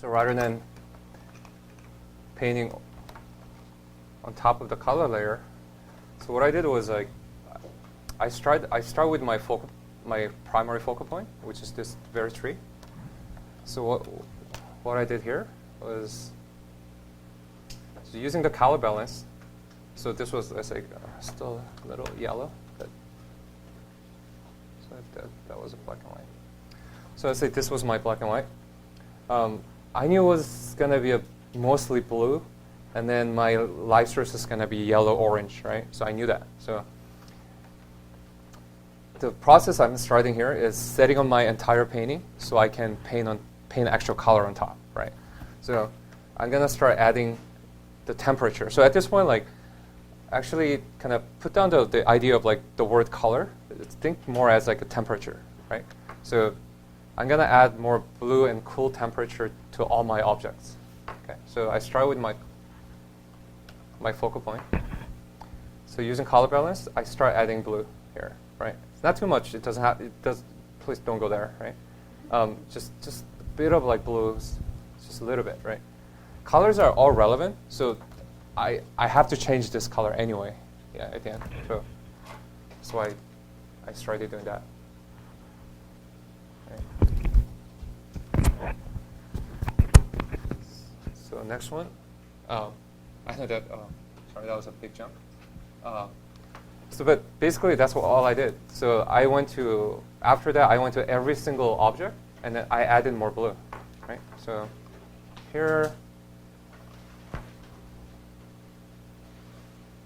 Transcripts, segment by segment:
So rather than painting on top of the color layer, so what I did was like I start with my primary focal point, which is this very tree. So what I did here was using the color balance. So this was, let's say, still a little yellow. So that was a black and white. So let's say this was my black and white. I knew it was going to be mostly blue, and then my light source is going to be yellow-orange, right? So I knew that. So the process I'm starting here is setting on my entire painting so I can paint actual color on top, right? So I'm going to start adding the temperature. So at this point, like, actually kind of put down the idea of like the word color. Think more as like a temperature, right? So I'm going to add more blue and cool temperature to all my objects. Okay, so I start with my focal point. So using color balance, I start adding blue here, right? It's not too much. It doesn't have. It does. Please don't go there, right? Just a bit of like blues, just a little bit, right? Colors are all relevant, so I have to change this color anyway. Yeah, at the end. So that's why I started doing that. Right. So next one, I know that. Sorry, that was a big jump. But basically, that's all I did. So after that, I went to every single object, and then I added more blue, right? So here,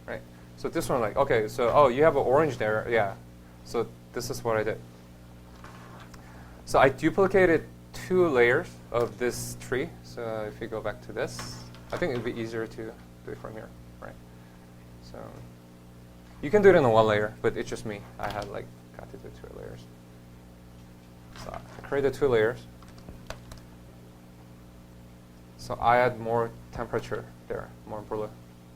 right? So this one, like, okay, so, you have an orange there, yeah. So this is what I did. So I duplicated 2 layers of this tree. So if you go back to this, I think it'd be easier to do it from here, right? So you can do it in 1 layer, but it's just me. I had got to do 2 layers. So I created 2 layers. So I add more temperature there, more blue,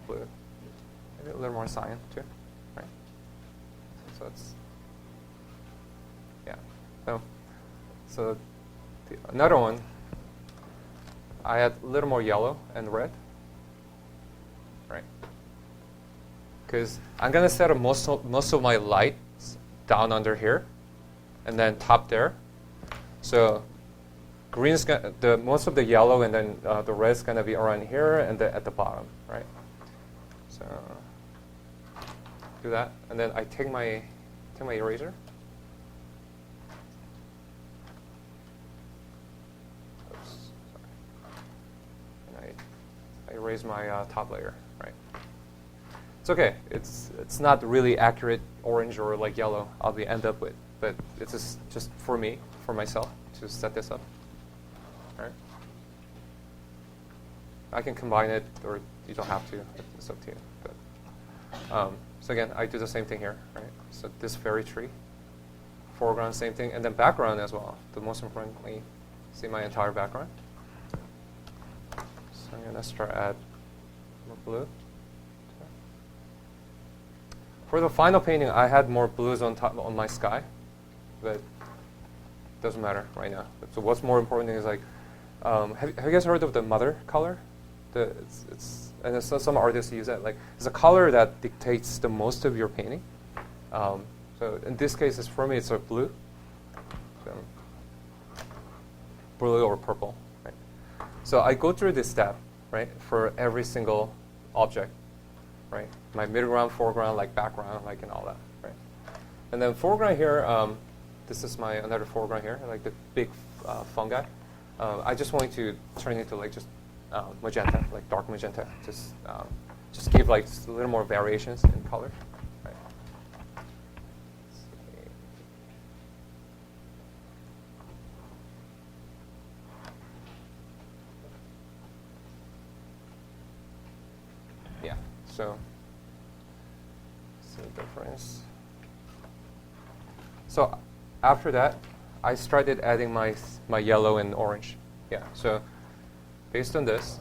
maybe a little more cyan too, right? So it's So another one, I add a little more yellow and red, right? Because I'm gonna set up most of my lights down under here, and then top there. So green's most of the yellow, and then the red's gonna be around here and at the bottom, right? So do that, and then I take my eraser. Oops, sorry. And I erase my top layer, right? It's okay. It's not really accurate orange or like yellow I'll end up with, but it's just for me, for myself, to set this up. All right. I can combine it, or you don't have to. It's up to you. But, so again, I do the same thing here, right? So this fairy tree, foreground, same thing, and then background as well. The most importantly, see my entire background. So I'm gonna start add more blue. For the final painting, I had more blues on my sky, but it doesn't matter right now. So what's more important is like, have you guys heard of the mother color? And some artists use that. Like, it's a color that dictates the most of your painting. So in this case, for me, it's a blue. So blue or purple, right? So I go through this step, right, for every single object, right? My midground, foreground, like background, like and all that, right? And then foreground here, this is my another foreground here, like the big fungi. I just want to turn it into like just magenta, like dark magenta, just give like just a little more variations in color. Right. Yeah. So see the difference. So after that, I started adding my yellow and orange. Yeah. So based on this,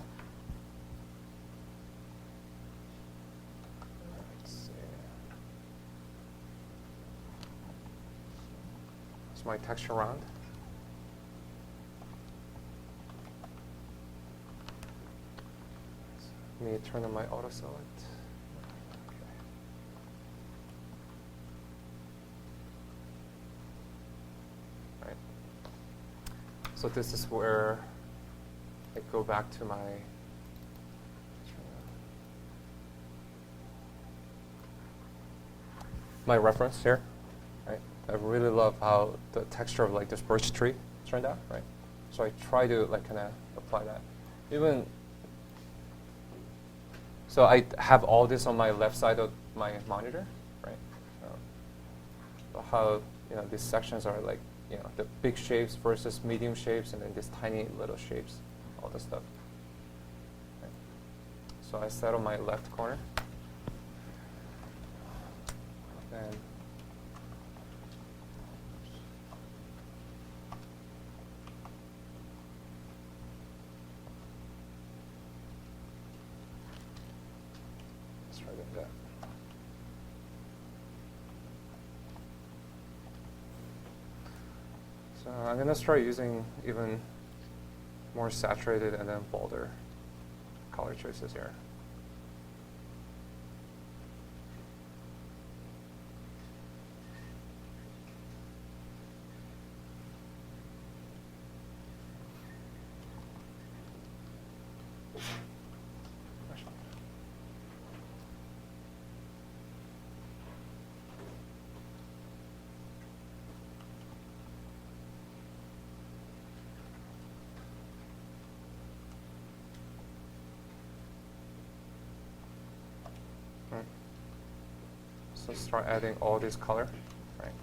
let's see. It's my texture round. Let me turn on my auto select. Okay. Right. So this is where I go back to my reference here. Right. I really love how the texture of like this birch tree turned out. Right. So I try to like kind of apply that. So I have all this on my left side of my monitor, right? So how these sections are like the big shapes versus medium shapes, and then these tiny little shapes, all this stuff. Right. So I set on my left corner, and that. So I'm going to start using even more saturated and then bolder color choices here. So start adding all this color, right?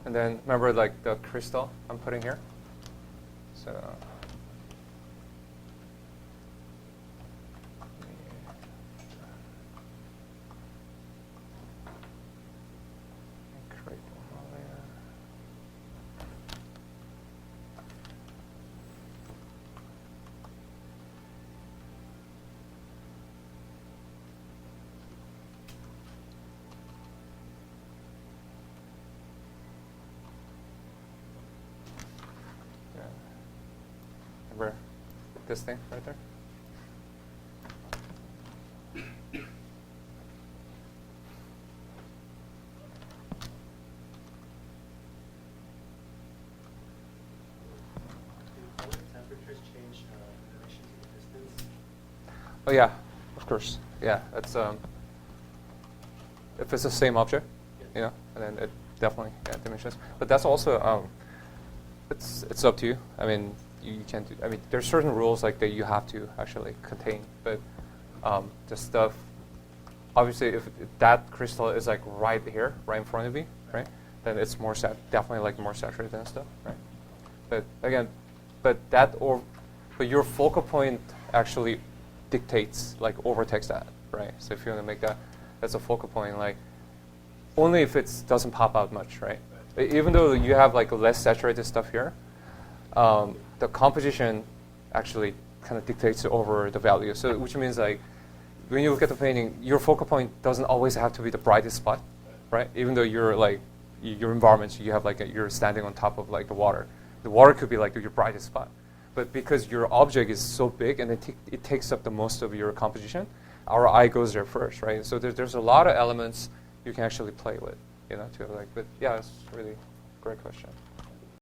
And then remember like the crystal I'm putting here. So create one more layer. Remember this thing right there? How would temperatures change in relation to the distance? Oh yeah, of course. Yeah, it's if it's the same object, and then it definitely diminishes. But that's also it's up to you. I mean, you can't do. I mean, there's certain rules like that you have to actually contain. But the stuff, obviously, if that crystal is like right here, right in front of you, right, then it's more definitely like more saturated and stuff, right? But again, but your focal point actually dictates like overtakes that, right? So if you want to make that as a focal point, like only if it doesn't pop out much, right? Even though you have like less saturated stuff here, the composition actually kind of dictates over the value. So which means like when you look at the painting, your focal point doesn't always have to be the brightest spot, right? Even though you're like your environment, you have like you're standing on top of like the water. The water could be like your brightest spot, but because your object is so big and it takes up the most of your composition, our eye goes there first, right? So there's a lot of elements you can actually play with, to like. But yeah, it's really a great question.